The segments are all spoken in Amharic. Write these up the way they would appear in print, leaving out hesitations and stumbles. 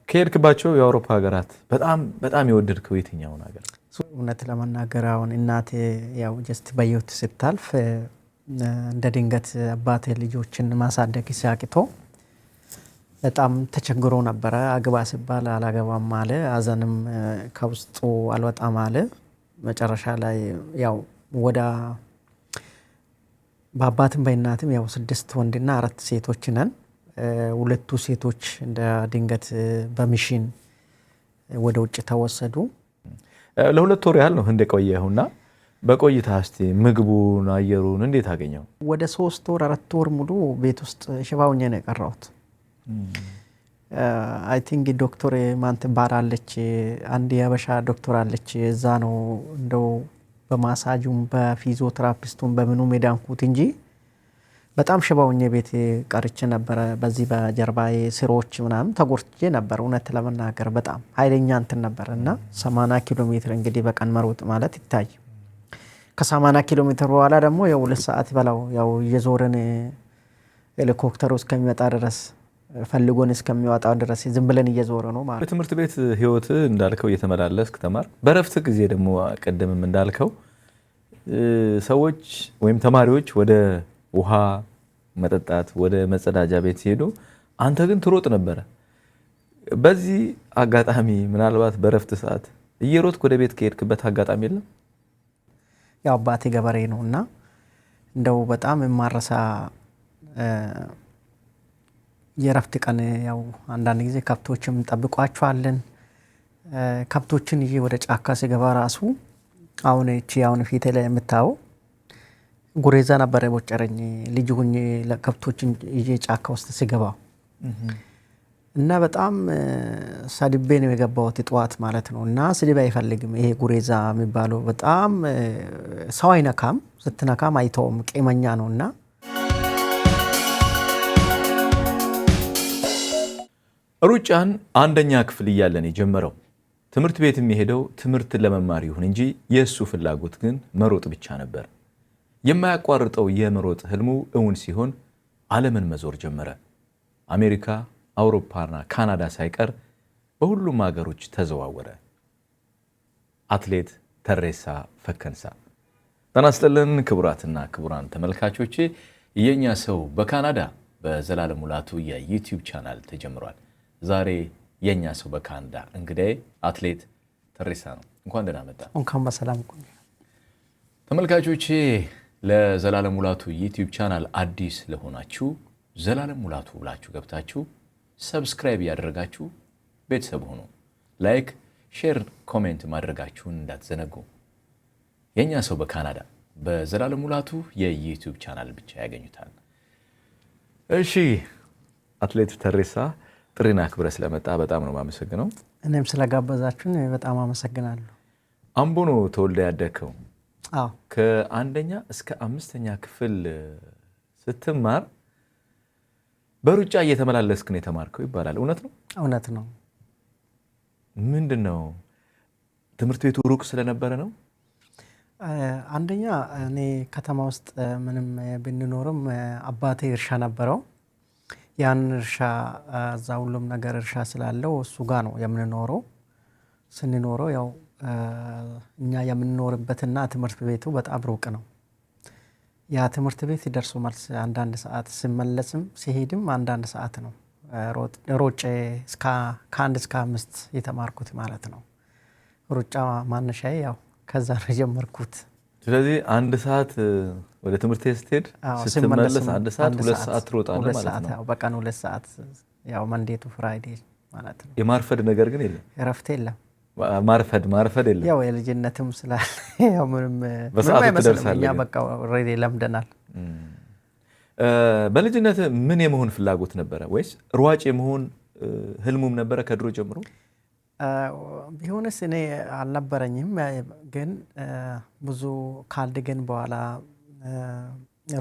ከሄድክባቸው የአውሮፓ ሀገራት በጣም የወደድከው የትኛውን ሀገር? እውነት ለመናገር አሁን እናቴ ያው ጀስት በህይወት ስታልፍ እንደ ድንገት አባቴ ልጆችን ማሳደግ ሲያቅቶ በጣም ተቸግሮ ነበረ። አግባ ሲባል አላገባም አለ። አዘንም ከውስጡ አልወጣም አለ። መጨረሻ ላይ ያው ወደ በአባትም በእናትም ያው 6 ወንድና 4 ሴቶች ነን። 2 ሴቶች እንደ ድንገት በሚሽን ወደ ውጭ ተወሰዱ። ለ2 ወር ያህል ነው ህንድ የቆየኸውና በቆይታ እስቲ ምግቡን አየሩን እንዴት አገኘው? ወደ 3 ወር 4 ወር ሙሉ ቤት ውስጥ ሽባ ሆኜ ነው የቀረሁት። አይ ቲንክ ዶክተር ማን ትባላለች አንድ የሀበሻ ዶክተር አለች። እዛ ነው እንደው በማሳጁም በፊዚዮቴራፒስቱም በምኑ ሜዳንኩት እንጂ በጣም ሽባ ሆኜ ቤት ቀርቼ ነበረ። በዚህ በጀርባዬ ስሮች ምናምን ተጎርቼ ነበር። እውነት ለመናገር በጣም ኃይለኛ እንትን ነበርና 80 ኪሎ ሜትር እንግዲህ በቀን መሮጥ ማለት ይታይ። ከ80 ኪሎ ሜትር በኋላ ደግሞ ያው 2 ሰዓት በላው ያው እየዞርን ሄሊኮፕተሩ እስከሚመጣ ድረስ ፈልጎን እስከሚወጣው ድረስ ዝም ብለን እየዞረ ነው ማለት። በትምህርት ቤት ህይወት እንዳልከው እየተመላለስክ ተማር። በረፍት ጊዜ ደግሞ ቀደምም እንዳልከው ሰዎች ወይም ተማሪዎች ወደ ውሃ መጠጣት ወደ መጸዳጃ ቤት ሲሄዱ አንተ ግን ትሮጥ ነበረ። በዚህ አጋጣሚ ምናልባት በረፍት ሰዓት እየሮጥክ ወደ ቤት ከሄድክበት አጋጣሚ የለም? ያው አባቴ ገበሬ ነውና እንደው በጣም የማረሳ የረፍት ቀን ያው አንዳንድ ጊዜ ከብቶችም ጠብቋቸዋለን። ከብቶችን ይዤ ወደ ጫካ ሲገባ ራሱ አሁን ፊቴ ላይ የምታየው ጉሬዛ ነበረ ቦጨረኝ ልጅ ሆኜ ለከብቶችን ይዤ ጫካ ውስጥ ሲገባ እና በጣም ሰድቤ ነው የገባሁት ጠዋት ማለት ነው። እና ስድብ አይፈልግም ይሄ ጉሬዛ የሚባለው በጣም ሰው አይነካም፣ ስትነካም አይተውም፣ ቄመኛ ነውና ሩጫን 1ኛ ክፍል እያለን የጀመረው ትምህርት ቤት የሚሄደው ትምህርትን ለመማር ይሁን እንጂ የእሱ ፍላጎት ግን መሮጥ ብቻ ነበር። የማያቋርጠው የመሮጥ ህልሙ እውን ሲሆን ዓለምን መዞር ጀመረ። አሜሪካ፣ አውሮፓና ካናዳ ሳይቀር በሁሉም ሀገሮች ተዘዋወረ። አትሌት ተሬሳ ፈከንሳ። ጤና ይስጥልን ክቡራትና ክቡራን ተመልካቾቼ፣ የኛ ሰው በካናዳ በዘላለም ሙላቱ የዩቲዩብ ቻናል ተጀምሯል። ዛሬ የኛ ሰው በካናዳ እንግዲህ አትሌት ተሬሳ ነው። እንኳን ደህና መጣ። እንኳን በሰላም ቆይ። ተመልካቾቼ ለዘላለም ሙላቱ ዩቲዩብ ቻናል አዲስ ለሆናችሁ ዘላለም ሙላቱ ብላችሁ ገብታችሁ ሰብስክራይብ ያደረጋችሁ ቤተሰብ ሆኑ። ላይክ፣ ሼር፣ ኮሜንት ማድረጋችሁን እንዳትዘነጉ። የኛ ሰው በካናዳ በዘላለም ሙላቱ የዩቲዩብ ቻናል ብቻ ያገኙታል። እሺ አትሌት ተሬሳ ጥሪና ክብረ ስለመጣ በጣም ነው የማመሰግነው። እኔም ስለጋበዛችሁን በጣም አመሰግናለሁ። አምቦ ነው ተወልደ ያደከው? አዎ። ከ1ኛ እስከ 5ኛ ክፍል ስትማር በሩጫ እየተመላለስክ ነው የተማርከው ይባላል። እውነት ነው? እውነት ነው። ምንድነው ትምህርት ቤቱ ሩቅ ስለነበረ ነው? አንደኛ እኔ ከተማ ውስጥ ምንም ብንኖርም አባቴ እርሻ ነበረው። ያን እርሻ እዛ ሁሉም ነገር እርሻ ስላለው እሱ ጋር ነው የምንኖረው። ስንኖረው ያው እኛ የምንኖርበትና ትምህርት ቤቱ በጣም ሩቅ ነው። ያ ትምህርት ቤት ደርሶ መልስ አንዳንድ ሰዓት ሲመለስም ሲሄድም አንዳንድ ሰዓት ነው። ሮጬ ከ1 እስከ 5 የተማርኩት ማለት ነው። ሩጫ ማነሻዬ ያው ከዛ ነው የጀመርኩት። ስለዚህ 1 ሰዓት ወደ ትምህርት ቤት ስትሄድ ስትመለስ 1 ሰዓት 2 ሰዓት ትሮጣለህ ማለት ነው። ያው በቀን 2 ሰዓት ያው መንዴቱ ፍራይዴ ማለት ነው። የማርፈድ ነገር ግን የለም? እረፍት የለም። ማርፈድ የለም። ያው የልጅነትም ስላለ ያው ምንም በሰዓቱ ትደርሳለህ። እኛ በቃ ኦሬዲ ለምደናል። በልጅነት ምን የመሆን ፍላጎት ነበረ ወይስ ሯጭ የመሆን ህልሙም ነበረ ከድሮ ጀምሮ? ቢሆንስ እኔ አልነበረኝም። ግን ብዙ ካልድገን በኋላ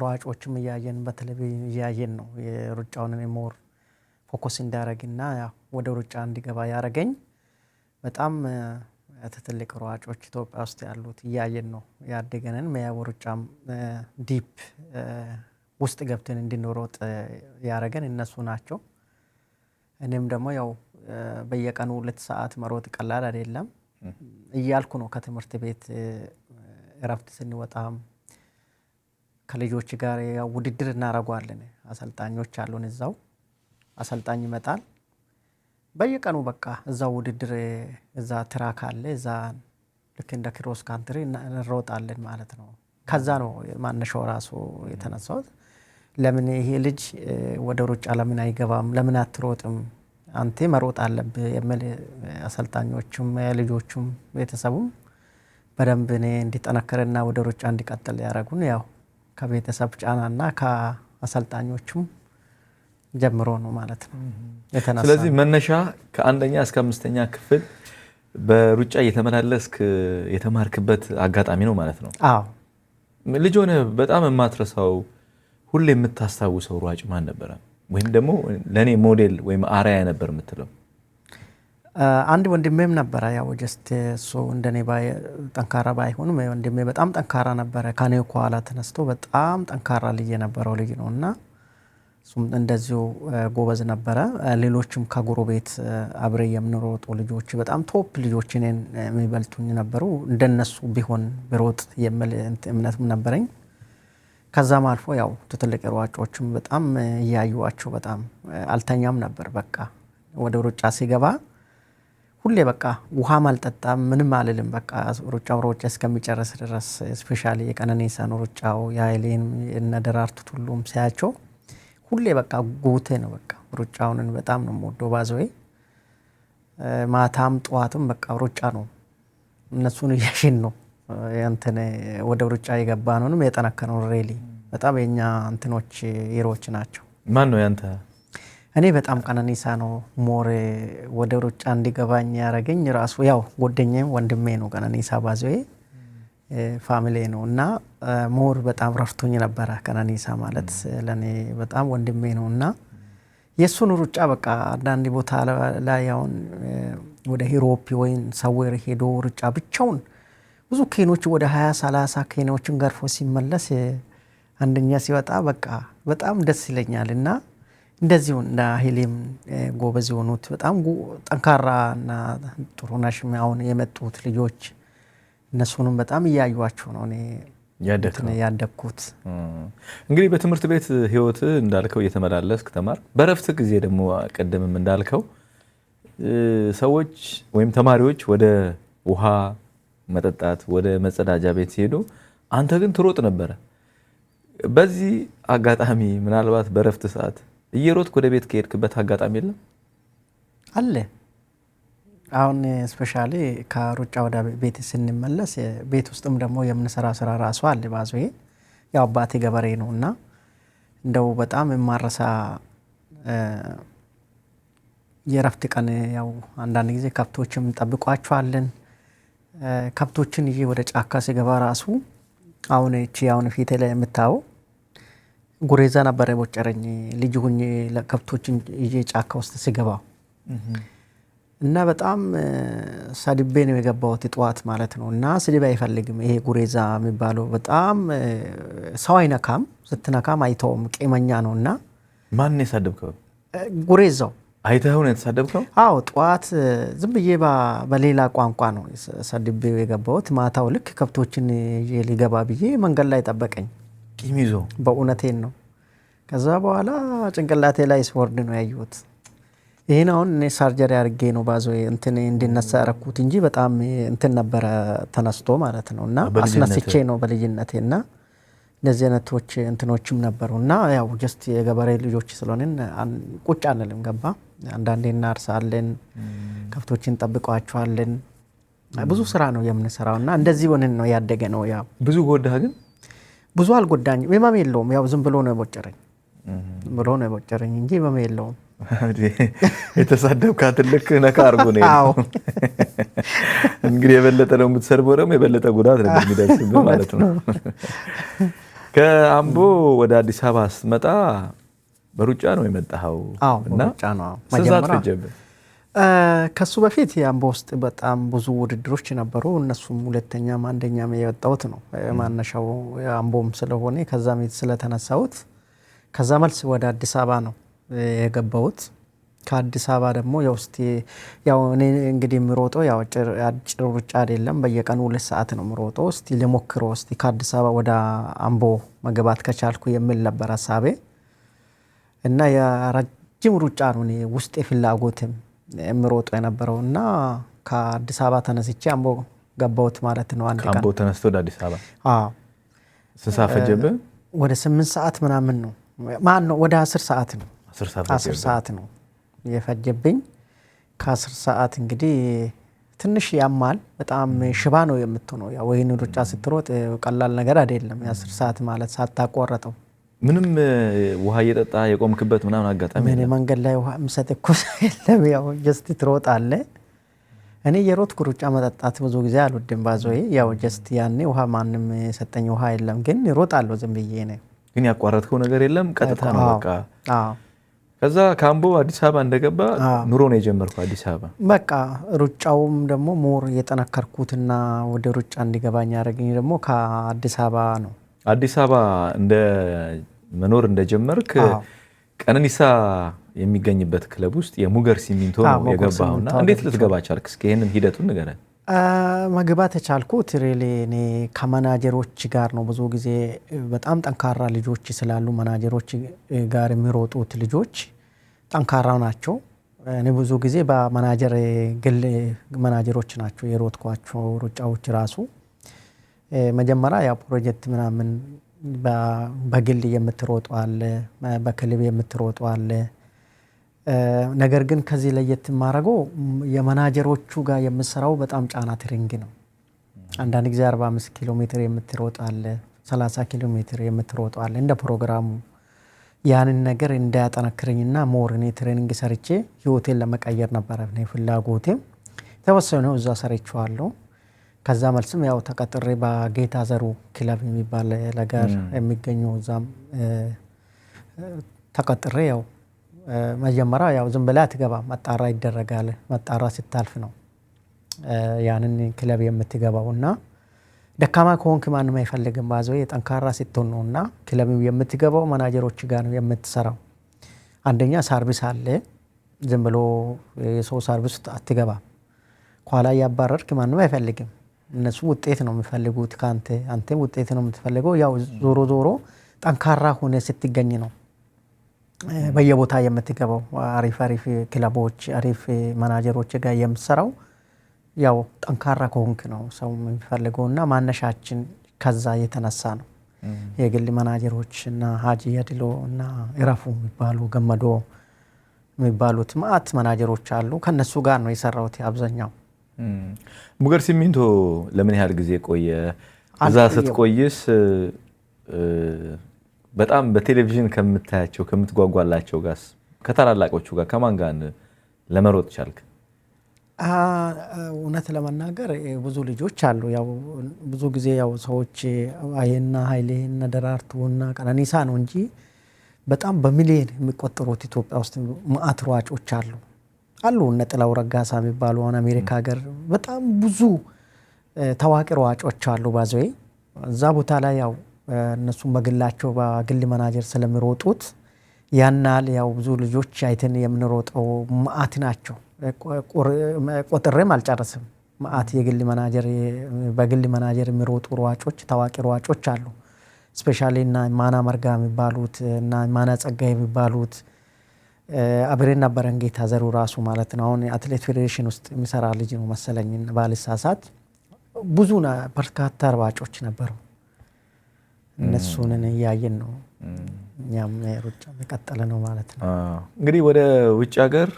ሯጮችም እያየን በቴሌቪዥን እያየን ነው የሩጫውን ሞር ፎከስ እንዳረግና ያው ወደ ሩጫ እንዲገባ ያረገኝ በጣም ትልቅ ሯጮች ኢትዮጵያ ውስጥ ያሉት እያየን ነው ያደገንን። ያው ሩጫም ዲፕ ውስጥ ገብተን እንድንሮጥ ያረገን እነሱ ናቸው። እኔም ደግሞ ያው በየቀኑ 2 ሰዓት መሮጥ ቀላል አይደለም እያልኩ ነው ከትምህርት ቤት እረፍት ስንወጣም ከልጆች ጋር ያው ውድድር እናደርጋለን። አሰልጣኞች አሉን እዛው አሰልጣኝ ይመጣል። በየቀኑ በቃ እዛው ውድድር እዛ ትራክ አለ እዛ ልክ እንደ ክሮስ ካንትሪ እንሮጣለን ማለት ነው። ከዛ ነው ማነሻው ራሱ የተነሳው። ለምን ይሄ ልጅ ወደ ሩጫ ለምን አይገባም ለምን አትሮጥም አንተ መሮጥ አለብህ የሚል አሰልጣኞቹም ልጆቹም ቤተሰቡም በደንብ እኔ እንዲጠነክርና ወደ ሩጫ እንዲቀጥል ያደረጉን ያው ከቤተሰብ ጫናና ከአሰልጣኞቹም ጀምሮ ነው ማለት ነው የተነሳው። ስለዚህ መነሻ ከአንደኛ እስከ 5ኛ ክፍል በሩጫ እየተመላለስክ የተማርክበት አጋጣሚ ነው ማለት ነው። አዎ። ልጅ ሆነ በጣም የማትረሳው ሁሌ የምታስታውሰው ሯጭ ማን ነበረ? ወይም ደግሞ ለኔ ሞዴል ወይም አርአያ ነበር የምትለው? አንድ ወንድሜም ነበረ ያው ጀስት እሱ እንደኔ ጠንካራ ባይሆንም ወንድሜ በጣም ጠንካራ ነበረ። ከኔ ኋላ ተነስቶ በጣም ጠንካራ ልጅ የነበረው ልጅ ነውና እሱም እንደዚሁ ጎበዝ ነበረ። ሌሎችም ከጎረቤት አብሬ የምንሮጡ ልጆች በጣም ቶፕ ልጆች እኔን የሚበልጡኝ ነበሩ። እንደነሱ ቢሆን ብሮጥ የሚል እምነትም ነበረኝ። ከዛም አልፎ ያው ትልቅ ሯጮችም በጣም እያዩዋቸው በጣም አልተኛም ነበር። በቃ ወደ ሩጫ ሲገባ ሁሌ በቃ ውሃም አልጠጣም ምንም አልልም። በቃ ሩጫው ሮጬ እስከሚጨርስ ድረስ ስፔሻሊ የቀነኒሳን ሩጫው የኃይሌን እነ ደራርቱ ቱሉም ሲያቸው ሁሌ በቃ ጉቴ ነው። በቃ ሩጫውን በጣም ነው የምወደው። ባዘዌ ማታም ጠዋትም በቃ ሩጫ ነው። እነሱን እያሽን ነው እንትን ወደ ሩጫ የገባ ነውንም የጠነከረው ሬሊ በጣም የኛ እንትኖች ሂሮዎች ናቸው። ማን ነው ያንተ? እኔ በጣም ቀነኒሳ ነው ሞር ወደ ሩጫ እንዲገባኝ ያረገኝ ራሱ ያው ጓደኛዬም ወንድሜ ነው ቀነኒሳ ባዘዌ ፋሚሊ ነው እና ሞር በጣም ረፍቶኝ ነበረ። ቀነኒሳ ማለት ለኔ በጣም ወንድሜ ነውና የሱን ሩጫ በቃ አንዳንድ ቦታ ላይ አሁን ወደ ዩሮፕ ወይን ሰዌር ሄዶ ሩጫ ብቻውን ብዙ ኬኖች ወደ 20-30 ኬኖችን ገርፎ ሲመለስ አንደኛ ሲወጣ በቃ በጣም ደስ ይለኛልና እንደዚሁ እንደ ኃይሌም ጎበዝ የሆኑት በጣም ጠንካራና ጥሩነሽም አሁን የመጡት ልጆች እነሱንም በጣም እያዩዋቸው ነው እኔ ያደግኩት። እንግዲህ በትምህርት ቤት ህይወት እንዳልከው እየተመላለስክ ተማር። በረፍት ጊዜ ደግሞ ቀደምም እንዳልከው ሰዎች ወይም ተማሪዎች ወደ ውሃ መጠጣት ወደ መጸዳጃ ቤት ሲሄዱ አንተ ግን ትሮጥ ነበረ። በዚህ አጋጣሚ ምናልባት በረፍት ሰዓት እየሮጥክ ወደ ቤት ከሄድክበት አጋጣሚ የለም? አለ። አሁን ስፔሻሊ ከሩጫ ወደ ቤት ስንመለስ ቤት ውስጥም ደግሞ የምንሰራ ስራ ራሱ አለ። ባዘዌ ያው አባቴ ገበሬ ነውና እንደው በጣም የማረሳ የረፍት ቀን ያው አንዳንድ ጊዜ ከብቶችም እንጠብቋቸዋለን። ከብቶችን ይዤ ወደ ጫካ ሲገባ ራሱ አሁን እቺ አሁን ፊቴ ላይ የምታየው ጉሬዛ ነበር የቦጨረኝ ልጅ ሆኜ ለከብቶችን ይዤ ጫካ ውስጥ ሲገባ እና በጣም ሰድቤ ነው የገባሁት ጠዋት ማለት ነው። እና ስድብ አይፈልግም ይሄ ጉሬዛ የሚባለው በጣም ሰው አይነካም፣ ስትነካም አይተውም፣ ቄመኛ ነውና። ማን ነው የሰደብከው? ጉሬዛው አይተኸው ነው የተሰደብከው? አዎ ጠዋት ዝም ብዬ በሌላ ቋንቋ ነው ሰድቤው የገባሁት። ማታው ልክ ከብቶችን ሊገባ ብዬ መንገድ ላይ ጠበቀኝ ቂም ይዞ። በእውነቴን ነው። ከዛ በኋላ ጭንቅላቴ ላይ ስወርድ ነው ያየሁት። ይሄን አሁን እኔ ሰርጀሪ አድርጌ ነው ባዘዌ እንትን እንድነሳ ያረኩት እንጂ በጣም እንትን ነበረ ተነስቶ ማለት ነው። እና አስነስቼ ነው በልጅነቴና እንደዚህ አይነቶች እንትኖችም ነበሩና ያው ጀስት የገበሬ ልጆች ስለሆነን ቁጭ አንልም። ገባ አንዳንዴ እናርሳለን፣ ከብቶችን ጠብቀዋቸዋለን። ብዙ ስራ ነው የምንሰራውና እንደዚህ ሆነን ነው ያደገ ነው። ያው ብዙ ጎዳህ? ግን ብዙ አልጎዳኝም። ህመም የለውም። ያው ዝም ብሎ ነው የቦጨረኝ ብሎ ነው የቦጨረኝ እንጂ ህመም የለውም። የተሳደብካት ልክ ነካ አድርጎ ነው ያለው። እንግዲህ የበለጠ ነው የምትሰርበው፣ ደግሞ የበለጠ ጉዳት ነው የሚደርስብህ ማለት ነው። ከአምቦ ወደ አዲስ አበባ ስትመጣ በሩጫ ነው የመጣኸው? አዎ በሩጫ ነው መጀመሪያ። ከሱ በፊት የአምቦ ውስጥ በጣም ብዙ ውድድሮች ነበሩ። እነሱም ሁለተኛም አንደኛም የወጣሁት ነው። ማነሻው አምቦም ስለሆነ ከዛም ስለተነሳሁት ከዛ መልስ ወደ አዲስ አበባ ነው የገባሁት። ከአዲስ አበባ ደግሞ ያው እስቲ ያው እኔ እንግዲህ የምሮጠው ያው አጭር ሩጫ አይደለም፣ በየቀኑ 2 ሰዓት ነው የምሮጠው። እስቲ ልሞክረው እስቲ ከአዲስ አበባ ወደ አምቦ መግባት ከቻልኩ የሚል ነበር ሀሳቤ እና የረጅም ሩጫ ነው እኔ ውስጤ ፍላጎትም የምሮጠው የነበረው እና ከአዲስ አበባ ተነስቼ አምቦ ገባሁት ማለት ነው። አንድ ቀን ከአምቦ ተነስቶ ወደ አዲስ አበባ? አዎ። ስንት ሰዓት ፈጀብህ? ወደ 8 ሰዓት ምናምን ነው ማን ነው ወደ 10 ሰዓት ነው 10 ሰዓት ነው የፈጀብኝ። ከ10 ሰዓት እንግዲህ ትንሽ ያማል፣ በጣም ሽባ ነው የምትሆነው። ያው ወይን ሩጫ ስትሮጥ ቀላል ነገር አይደለም። የ10 ሰዓት ማለት ሳታቋረጠው ምንም ውሃ እየጠጣ የቆምክበት ምናምን አጋጣሚ? ምን መንገድ ላይ ውሃ ምሰጥ እኮ የለም። ያው ጀስት ትሮጣለህ። እኔ የሮጥኩ ሩጫ መጠጣት ብዙ ጊዜ አልወድም ባዞይ። ያው ጀስት ያኔ ውሃ ማንም የሰጠኝ ውሃ የለም፣ ግን እሮጣለሁ ዝም ብዬ ነው። ግን ያቋረጥከው ነገር የለም? ቀጥታ ነው በቃ? አዎ። ከዛ ከአምቦ አዲስ አበባ እንደገባ ኑሮ ነው የጀመርከው አዲስ አበባ? በቃ ሩጫውም ደግሞ ሞር የጠነከርኩትና ወደ ሩጫ እንዲገባኝ ያደረገኝ ደግሞ ከአዲስ አበባ ነው። አዲስ አበባ እንደ መኖር እንደጀመርክ ቀነኒሳ የሚገኝበት ክለብ ውስጥ የሙገር ሲሚንቶ ነው የገባውና እንዴት ልትገባ ቻልክ? እስኪ ይሄንን ሂደቱን ንገረን። መግባት የቻልኩት ሪሊ እኔ ከመናጀሮች ጋር ነው። ብዙ ጊዜ በጣም ጠንካራ ልጆች ስላሉ መናጀሮች ጋር የሚሮጡት ልጆች ጠንካራ ናቸው። እኔ ብዙ ጊዜ በመናጀር ግል መናጀሮች ናቸው የሮጥኳቸው ሩጫዎች ራሱ። መጀመሪያ ያው ፕሮጀክት ምናምን በግል የምትሮጡ አለ፣ በክለብ የምትሮጡ አለ። ነገር ግን ከዚህ ለየት የማደርገው የመናጀሮቹ ጋር የምሰራው በጣም ጫና ትሬኒንግ ነው። አንዳንድ ጊዜ 45 ኪሎ ሜትር የምትሮጥ አለ፣ 30 ኪሎ ሜትር የምትሮጥ አለ። እንደ ፕሮግራሙ ያንን ነገር እንዳያጠነክረኝና ሞር እኔ ትሬኒንግ ሰርቼ ህይወቴን ለመቀየር ነበረ እኔ ፍላጎቴም። ተወሰነው እዛ ሰርቼዋለሁ። ከዛ መልስም ያው ተቀጥሬ በጌታ ዘሩ ክለብ የሚባል ነገር የሚገኘው እዛም ተቀጥሬ ያው መጀመሪያ ያው ዝም ብለህ አትገባም፣ መጣራ ይደረጋል። መጣራ ስታልፍ ነው ያንን ክለብ የምትገባውና ደካማ ከሆንክ ማንም አይፈልግም። ባዘው የጠንካራ ስትሆን ነውና ክለብ የምትገባው መናጀሮች ጋር ነው የምትሰራው። አንደኛ ሰርቪስ አለ፣ ዝም ብሎ የሰው ሰርቪስ አትገባም። ኋላ ያባረርክ ማንም አይፈልግም። እነሱ ውጤት ነው የሚፈልጉት ካንተ፣ አንተ ውጤት ነው የምትፈልገው። ያው ዞሮ ዞሮ ጠንካራ ሆነ ስትገኝ ነው በየቦታ የምትገባው። አሪፍ አሪፍ ክለቦች አሪፍ መናጀሮች ጋር የምትሰራው ያው ጠንካራ ከሆንክ ነው ሰው የሚፈልገውና ማነሻችን ከዛ የተነሳ ነው። የግል መናጀሮች እና ሀጂ ያድሎ እና ኢራፉ የሚባሉ ገመዶ የሚባሉት ማአት መናጀሮች አሉ። ከነሱ ጋር ነው የሰራሁት አብዛኛው። ሙገር ሲሚንቶ ለምን ያህል ጊዜ ቆየ? እዛ ስትቆይስ በጣም በቴሌቪዥን ከምታያቸው ከምትጓጓላቸው ጋር ከታላላቆቹ ጋር ከማን ጋር ለመሮጥ ቻልክ? እውነት ለመናገር ብዙ ልጆች አሉ። ያው ብዙ ጊዜ ያው ሰዎች አየና ኃይሌና ደራርቱና ቀነኒሳ ነው እንጂ በጣም በሚሊዮን የሚቆጠሩት ኢትዮጵያ ውስጥ ማአት ሯጮች አሉ እነ ጥላው ረጋሳ የሚባሉ አሜሪካ ሀገር በጣም ብዙ ታዋቂ ሯጮች አሉ። ባዘይ እዛ ቦታ ላይ ያው እነሱም በግላቸው በግል መናጀር ስለሚሮጡት ያናል ያው ብዙ ልጆች አይተን የምንሮጠው ማአት ናቸው። ቆጥሬም አልጨረስም። ማአት የግል መናጀር በግል መናጀር የሚሮጡ ሯጮች ታዋቂ ሯጮች አሉ። ስፔሻሊ እና ማና መርጋ የሚባሉት እና ማና ጸጋይ የሚባሉት አብሬን ነበረን ጌታ ዘሩ ራሱ ማለት ነው። አሁን አትሌት ፌዴሬሽን ውስጥ የሚሰራ ልጅ ነው መሰለኝ ባልሳሳት። ብዙ በርካታ ሯጮች ነበሩ። እነሱን እያየን ነው እኛም ሩጫ መቀጠል ነው ማለት ነው። እንግዲህ ወደ ውጭ ሀገር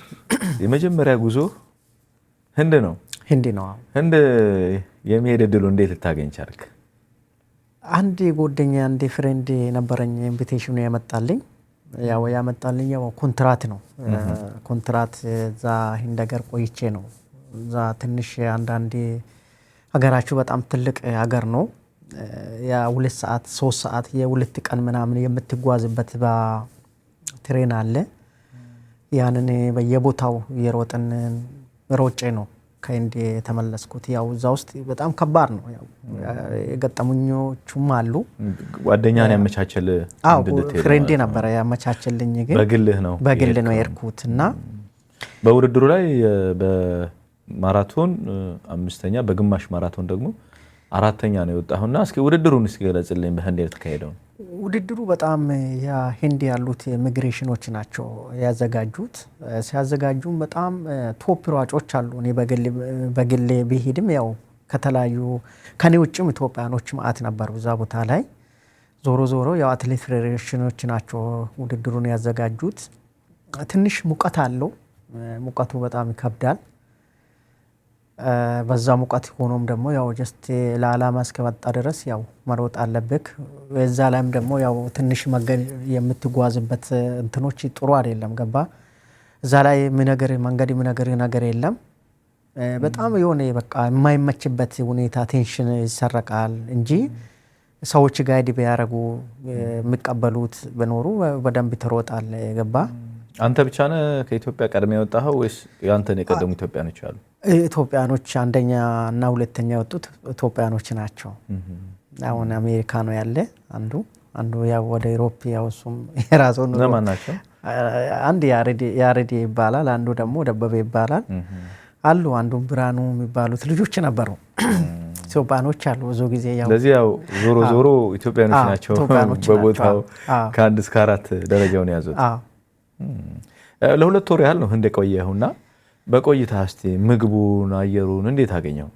የመጀመሪያ ጉዞ ህንድ ነው። ህንድ የመሄድ እድሉ እንዴት ልታገኝ ቻልክ? አንድ ጓደኛ አንድ ፍሬንድ ነበረኝ ኢንቪቴሽኑ ያመጣልኝ። ያው ኮንትራት ነው። ኮንትራት እዛ ህንድ ሀገር ቆይቼ ነው። እዛ ትንሽ አንዳንዴ ሀገራችሁ በጣም ትልቅ ሀገር ነው። ያ 2 ሰዓት 3 ሰዓት የ2 ቀን ምናምን የምትጓዝበት በትሬን አለ። ያንን በየቦታው የሮጥን ሮጬ ነው ከህንድ የተመለስኩት። ያው እዛ ውስጥ በጣም ከባድ ነው። ያው የገጠሙኞቹም አሉ። ጓደኛን ያመቻቸል ፍሬንዴ ነበረ ያመቻቸልኝ። ግን በግል ነው የሄድኩት እና በውድድሩ ላይ በማራቶን 5ኛ በግማሽ ማራቶን ደግሞ 4ኛ ነው የወጣውና እስኪ ውድድሩን እስኪ ገለጽልኝ በህንድ የተካሄደው። ውድድሩ በጣም የህንድ ያሉት ኢሚግሬሽኖች ናቸው ያዘጋጁት። ሲያዘጋጁም በጣም ቶፕ ሯጮች አሉ። እኔ በግሌ ቢሄድም ያው ከተለያዩ ከኔ ውጭም ኢትዮጵያኖች ማአት ነበሩ እዛ ቦታ ላይ። ዞሮ ዞሮ ያው አትሌት ፌዴሬሽኖች ናቸው ውድድሩን ያዘጋጁት። ትንሽ ሙቀት አለው። ሙቀቱ በጣም ይከብዳል። በዛ ሙቀት ሆኖም ደግሞ ያው ጀስት ለዓላማ እስከመጣ ድረስ ያው መሮጥ አለብክ። እዛ ላይም ደግሞ ያው ትንሽ የምትጓዝበት እንትኖች ጥሩ አይደለም ገባ። እዛ ላይ መንገድ ነገር የለም። በጣም የሆነ በቃ የማይመችበት ሁኔታ ቴንሽን ይሰረቃል እንጂ ሰዎች ጋይድ ቢያረጉ የሚቀበሉት በኖሩ በደንብ ትሮጣል ገባ። አንተ ብቻ ነህ ከኢትዮጵያ ቀድሜ የወጣኸው ወይስ ያንተን የቀደሙ ኢትዮጵያኖች አሉ? ኢትዮጵያኖች አንደኛ እና ሁለተኛ የወጡት ኢትዮጵያኖች ናቸው። አሁን አሜሪካ ነው ያለ አንዱ ያው ወደ አውሮፓ ያው እሱም የራሱ ነው። ለማን ናቸው? አንድ ያሬድ ይባላል፣ አንዱ ደግሞ ደበበ ይባላል አሉ። አንዱ ብራኑ የሚባሉት ልጆች ነበሩ። ኢትዮጵያኖች አሉ ብዙ ጊዜ ያው ለዚህ ያው ዞሮ ኢትዮጵያኖች ናቸው በቦታው ከ1 እስከ 4 ደረጃውን ያዙት። ለ2 ወር ያህል ነው ህንድ የቆየኸውና በቆይታ እስቲ ምግቡን አየሩን እንዴት አገኘው?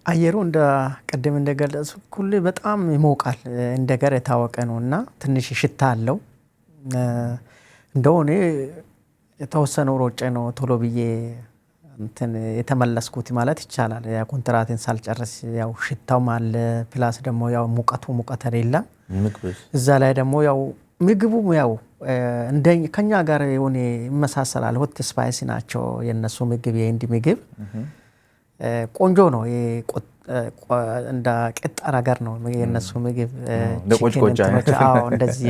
አየሩ እንደ ቀደም እንደገለጽኩ ሁሉ በጣም ይሞቃል። እንደገር የታወቀ ነውና ትንሽ ሽታ አለው። እንደሆነ የተወሰነው ሮጬ ነው ቶሎ ብዬ እንትን የተመለስኩት ማለት ይቻላል። ያ ኮንትራቴን ሳልጨርስ ያው ሽታውም አለ ፕላስ ደግሞ ያው ሙቀት አይደለም። እዛ ላይ ደግሞ ያው ምግቡም ያው ከኛ ጋር የሆነ ይመሳሰላል። ሆት ስፓይሲ ናቸው የነሱ ምግብ። የህንድ ምግብ ቆንጆ ነው። እንደ ቅጣ ነገር ነው የነሱ ምግብ። እንደዚህ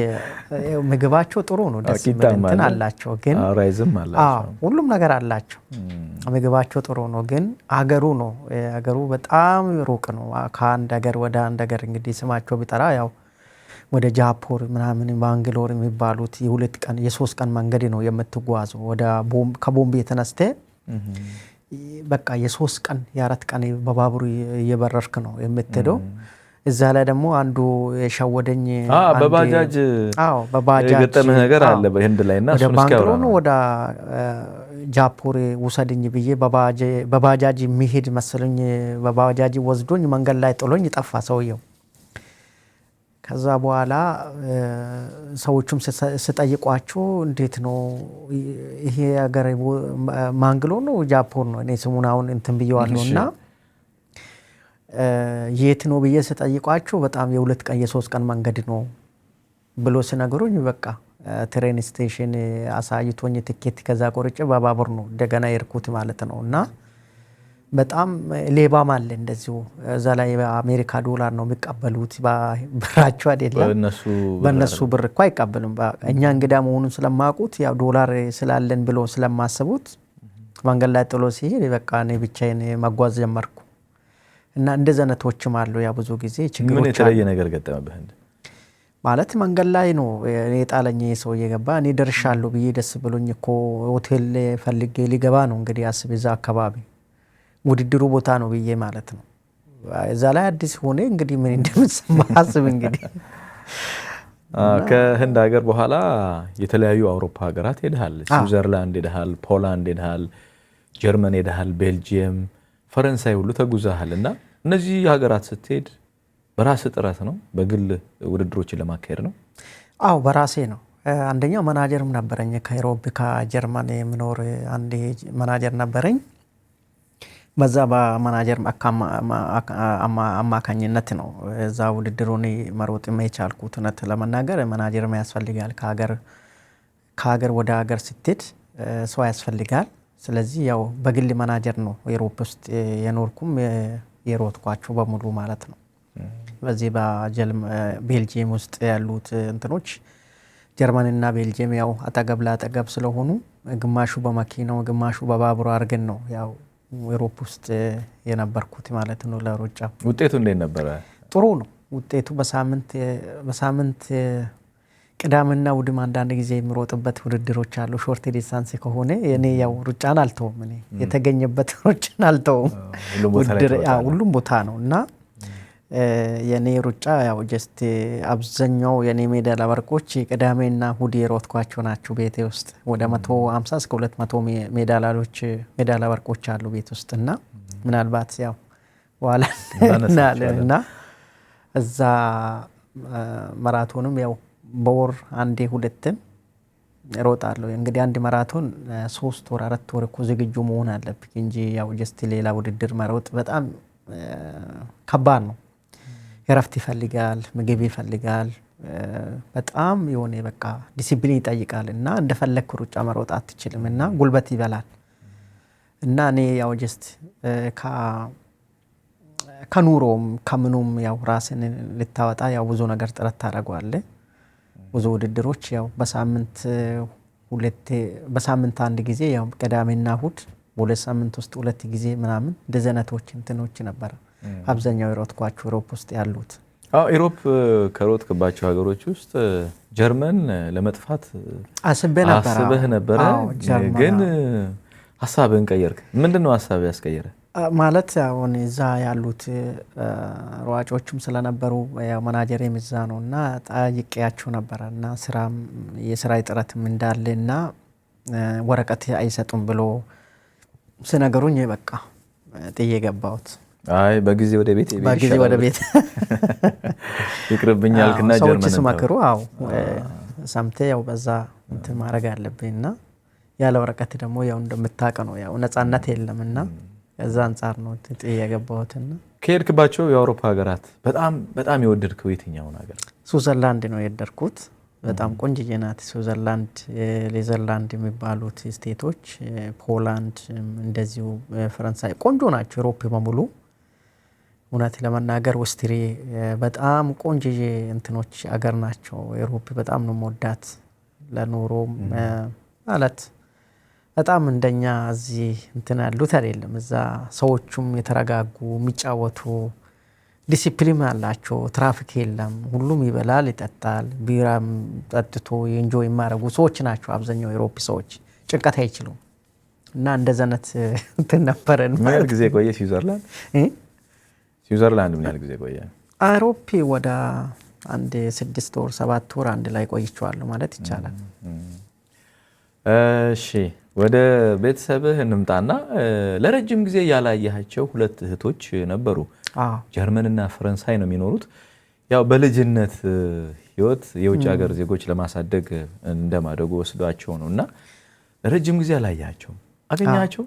ምግባቸው ጥሩ ነው። ደስ እንትን አላቸው ግን ሁሉም ነገር አላቸው። ምግባቸው ጥሩ ነው ግን አገሩ በጣም ሩቅ ነው። ከአንድ ሀገር ወደ አንድ ሀገር እንግዲህ ስማቸው ቢጠራ ያው ወደ ጃፖር ምናምን ባንግሎር የሚባሉት የ2 ቀን የ3 ቀን መንገድ ነው የምትጓዘው። ከቦምቤ ተነስተ በቃ የ3 ቀን የ4 ቀን በባቡር እየበረርክ ነው የምትሄደው። እዛ ላይ ደግሞ አንዱ የሸወደኝ በባጃጅ የገጠመህ ነገር አለ በህንድ ላይና እሱን እስኪያወራ ነው። ወደ ጃፖር ውሰድኝ ብዬ በባጃጅ የሚሄድ መስሎኝ በባጃጅ ወስዶኝ መንገድ ላይ ጥሎኝ ጠፋ ሰውየው። ከዛ በኋላ ሰዎቹም ስጠይቋቸው እንዴት ነው ይሄ ሀገር ማንግሎ ነው ጃፖን ነው? እኔ ስሙን አሁን እንትን ብየዋለሁና የት ነው ብዬ ስጠይቋቸው በጣም የ2 ቀን የ3 ቀን መንገድ ነው ብሎ ሲነግሩኝ በቃ ትሬን ስቴሽን አሳይቶኝ ትኬት ከዛ ቆርጬ በባቡር ነው እንደገና የርኩት ማለት ነው። እና በጣም ሌባም አለ እንደዚሁ። እዛ ላይ በአሜሪካ ዶላር ነው የሚቀበሉት ብራቸው አይደለም። በእነሱ ብር እኮ አይቀበሉም። እኛ እንግዳ መሆኑን ስለማያውቁት ያው ዶላር ስላለን ብሎ ስለማስቡት መንገድ ላይ ጥሎ ሲሄድ በቃ እኔ ብቻዬን መጓዝ ጀመርኩ። እና እንደዚህ አይነቶችም አሉ። ያ ብዙ ጊዜ ችግሮች ምን የተለየ ነገር ገጠመብህ? ማለት መንገድ ላይ ነው እኔ ጣለኝ ሰው እየገባ እኔ ደርሻለሁ ብዬ ደስ ብሎኝ እኮ ሆቴል ፈልጌ ሊገባ ነው እንግዲህ አስብ። እዛ አካባቢ ውድድሩ ቦታ ነው ብዬ ማለት ነው። እዛ ላይ አዲስ ሆነ እንግዲህ ምን እንደምሰማ አስብ። እንግዲህ ከህንድ ሀገር በኋላ የተለያዩ አውሮፓ ሀገራት ሄደሃል። ስዊዘርላንድ ሄደሃል፣ ፖላንድ ሄደሃል፣ ጀርመን ሄደሃል፣ ቤልጂየም፣ ፈረንሳይ ሁሉ ተጉዛሃል። እና እነዚህ ሀገራት ስትሄድ በራስ ጥረት ነው በግል ውድድሮችን ለማካሄድ ነው? አዎ በራሴ ነው። አንደኛው ማናጀርም ነበረኝ ከአውሮፓ ከጀርመን የምኖር አንድ ማናጀር ነበረኝ። በዛ በማናጀር አማካኝነት ነው እዛ ውድድሩን መሮጥ የቻልኩት። እውነት ለመናገር ማናጀር ያስፈልጋል። ከሀገር ወደ ሀገር ስትሄድ ሰው ያስፈልጋል። ስለዚህ ያው በግል ማናጀር ነው አውሮፓ ውስጥ የኖርኩም የሮጥኳቸው በሙሉ ማለት ነው። በዚህ በቤልጂየም ውስጥ ያሉት እንትኖች ጀርመንና ቤልጂየም ያው አጠገብ ለአጠገብ ስለሆኑ ግማሹ በመኪናው ግማሹ በባቡር አድርገን ነው ያው አውሮፓ ውስጥ የነበርኩት ማለት ነው ለሩጫ። ውጤቱ እንዴት ነበረ? ጥሩ ነው ውጤቱ። በሳምንት ቅዳምና እሑድም አንዳንድ ጊዜ የሚሮጥበት ውድድሮች አሉ። ሾርት ዲስታንስ ከሆነ እኔ ያው ሩጫን አልተውም። እኔ የተገኘበት ሩጫን አልተውም። ሁሉም ቦታ ነው እና የኔ ሩጫ ያው ጀስት አብዛኛው የኔ ሜዳሊያ ወርቆች ቅዳሜና እሑድ የሮጥኳቸው ናቸው። ቤቴ ውስጥ ወደ 150 እስከ 200 ሜዳሊያ ወርቆች አሉ ቤት ውስጥ እና ምናልባት ያው በኋላ እና እዛ ማራቶንም ያው በወር አንዴ ሁለትም እሮጣለሁ። እንግዲህ አንድ ማራቶን 3 ወር 4 ወር እኮ ዝግጁ መሆን አለብኝ እንጂ ያው ጀስት ሌላ ውድድር መሮጥ በጣም ከባድ ነው። እረፍት ይፈልጋል፣ ምግብ ይፈልጋል፣ በጣም የሆነ በቃ ዲሲፕሊን ይጠይቃል እና እንደፈለክ ሩጫ መሮጥ አትችልም እና ጉልበት ይበላል እና እኔ ያው ጀስት ከኑሮም ከምኑም ያው ራስን ልታወጣ ያው ብዙ ነገር ጥረት ታደርጋለህ። ብዙ ውድድሮች ያው በሳምንት አንድ ጊዜ ያው ቅዳሜና እሑድ በሁለት ሳምንት ውስጥ 2 ጊዜ ምናምን እንደዚህ አይነቶች እንትኖች ነበር አብዛኛው የሮጥኳቸው ኢሮፕ ውስጥ ያሉት። ኢሮፕ ከሮጥክባቸው ሀገሮች ውስጥ ጀርመን ለመጥፋት አስበህ ነበረ፣ ግን ሀሳብህን ቀየርክ። ምንድነው ሀሳብ ያስቀየረ? ማለት አሁን እዛ ያሉት ሯጮችም ስለነበሩ ያው ማናጀሬም እዛ ነው እና ጠይቄያቸው ነበረ እና የስራ ጥረትም እንዳለ እና ወረቀት አይሰጡም ብሎ ስነገሩኝ በቃ ጥዬ ገባሁት። አይ በጊዜ ወደ ቤት ይቅርብኛልክና ጀርመን ስመክሩ ሰምቴ ያው በዛ እንትን ማድረግ አለብኝና ያለ ወረቀት ደግሞ ያው እንደምታውቅ ነው ያው ነፃነት የለምና እዛ አንፃር ነው ጥዬ የገባሁትና። ከሄድክባቸው የአውሮፓ ሀገራት በጣም የወደድከው የትኛውን ሀገር? ስዊዘርላንድ ነው የወደድኩት። በጣም ቆንጆ ናት ስዊዘርላንድ። ኔዘርላንድ የሚባሉት ስቴቶች፣ ፖላንድ እንደዚሁ ፈረንሳይ ቆንጆ ናቸው። ኢሮፕ በሙሉ እውነት ለመናገር ኦስትሪ በጣም ቆንጆ እንትኖች አገር ናቸው። ኢሮፕ በጣም ነው የምወዳት ለኑሮ ማለት በጣም እንደኛ እዚህ እንትን ያሉት አይደለም። እዛ ሰዎቹም የተረጋጉ የሚጫወቱ ዲሲፕሊን አላቸው። ትራፊክ የለም። ሁሉም ይበላል፣ ይጠጣል፣ ቢራም ጠጥቶ ኢንጆይ የሚያደርጉ ሰዎች ናቸው አብዛኛው ኢሮፕ ሰዎች። ጭንቀት አይችሉም እና እንደዘነት እንትን ነበረን። ምን ያህል ጊዜ ቆየ ስዊዘርላንድ? ስዊዘርላንድ ምን ያህል ጊዜ ቆየ? ኢሮፕ ወደ 6 ወር 7 ወር አንድ ላይ ቆይቼዋለሁ ማለት ይቻላል። እሺ ወደ ቤተሰብህ እንምጣና ለረጅም ጊዜ ያላያቸው 2 እህቶች ነበሩ። ጀርመንና ፈረንሳይ ነው የሚኖሩት። ያው በልጅነት ህይወት የውጭ ሀገር ዜጎች ለማሳደግ እንደማደጉ ወስዷቸው ነውና ለረጅም ጊዜ ያላያቸው አገኛቸው?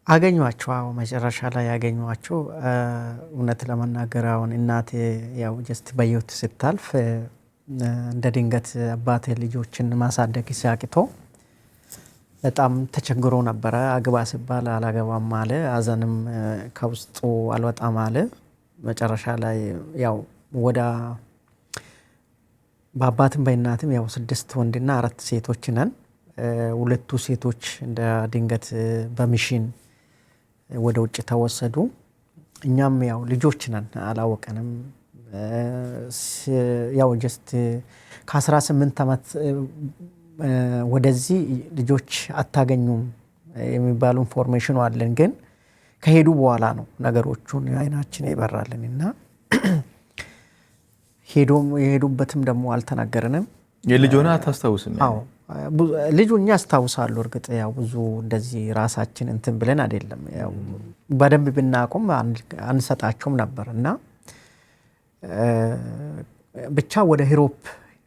አገኟቸው። መጨረሻ ላይ ያገኟቸው። እውነት ለመናገር አሁን እናቴ ያው ጀስት በህይወት ስታልፍ እንደ ድንገት አባቴ ልጆችን ማሳደግ ሲያቅቶ በጣም ተቸግሮ ነበረ። አግባ ሲባል አላገባም አለ። አዘንም ከውስጡ አልወጣም አለ። መጨረሻ ላይ ያው በአባትም በእናትም ያው 6 ወንድና 4 ሴቶች ነን። 2 ሴቶች እንደ ድንገት በሚሽን ወደ ውጭ ተወሰዱ። እኛም ያው ልጆች ነን አላወቀንም። ያው ጀስት ከ18 ዓመት ወደዚህ ልጆች አታገኙም የሚባሉ ኢንፎርሜሽን አለን። ግን ከሄዱ በኋላ ነው ነገሮቹን አይናችን ይበራልን እና የሄዱበትም ደግሞ አልተናገረንም። የልጆና አታስታውስም? አዎ ልጆኛ ያስታውሳሉ። እርግጥ ያው ብዙ እንደዚህ ራሳችን እንትን ብለን አይደለም። ያው በደንብ ብናቆም አንሰጣቸውም ነበር እና ብቻ ወደ ኢሮፕ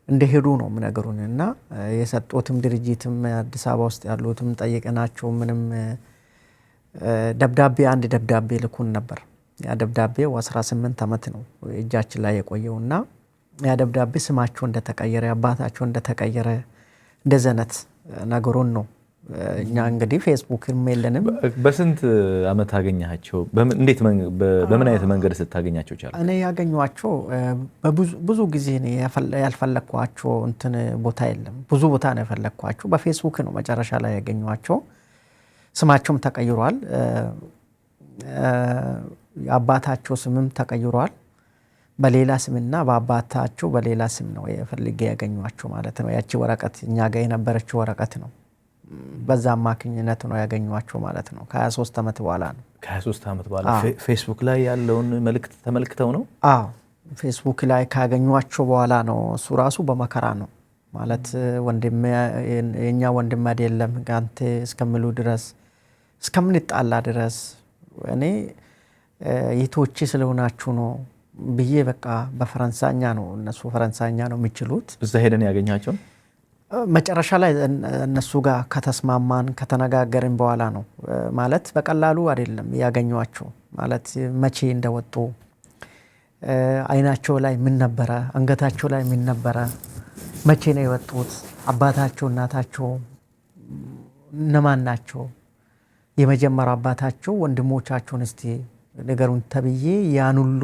እንደሄዱ ነው የሚነገሩን እና የሰጡትም ድርጅትም አዲስ አበባ ውስጥ ያሉትም ጠይቀናቸው ምንም አንድ ደብዳቤ ልኩን ነበር። ያ ደብዳቤው 18 ዓመት ነው እጃችን ላይ የቆየውና ያ ደብዳቤ ስማቸው እንደተቀየረ አባታቸው እንደተቀየረ እንደዘነት ነገሩን ነው። እኛ እንግዲህ ፌስቡክም የለንም። በስንት ዓመት አገኛቸው? በምን አይነት መንገድ ስታገኛቸው ቻለ? እኔ ያገኘኋቸው ብዙ ጊዜ ያልፈለኳቸው እንትን ቦታ የለም። ብዙ ቦታ ነው የፈለኳቸው። በፌስቡክ ነው መጨረሻ ላይ ያገኘኋቸው። ስማቸውም ተቀይሯል። አባታቸው ስምም ተቀይሯል። በሌላ ስምና በአባታቸው በሌላ ስም ነው የፈልጌ ያገኟቸው ማለት ነው። ያቺ ወረቀት እኛ ጋር የነበረችው ወረቀት ነው። በዛ አማካኝነት ነው ያገኟቸው ማለት ነው። ከ23 ዓመት በኋላ ነው። ከ23 ዓመት በኋላ ፌስቡክ ላይ ያለውን መልእክት ተመልክተው ነው? አዎ ፌስቡክ ላይ ካገኟቸው በኋላ ነው። እሱ ራሱ በመከራ ነው ማለት ወንድም የኛ ወንድም አይደለም ጋንተ እስከምሉ ድረስ እስከምንጣላ ድረስ እኔ ይቶች ስለሆናችሁ ነው ብዬ በቃ በፈረንሳይኛ ነው እነሱ ፈረንሳይኛ ነው የሚችሉት። እዛ ሄደን ያገኛቸው መጨረሻ ላይ እነሱ ጋር ከተስማማን ከተነጋገርን በኋላ ነው ማለት በቀላሉ አይደለም ያገኟቸው ማለት መቼ እንደወጡ አይናቸው ላይ ምን ነበረ፣ አንገታቸው ላይ ምን ነበረ፣ መቼ ነው የወጡት፣ አባታቸው እናታቸው እነማን ናቸው፣ የመጀመሪያ አባታቸው ወንድሞቻቸውን እስቲ ነገሩን ተብዬ ያን ሁሉ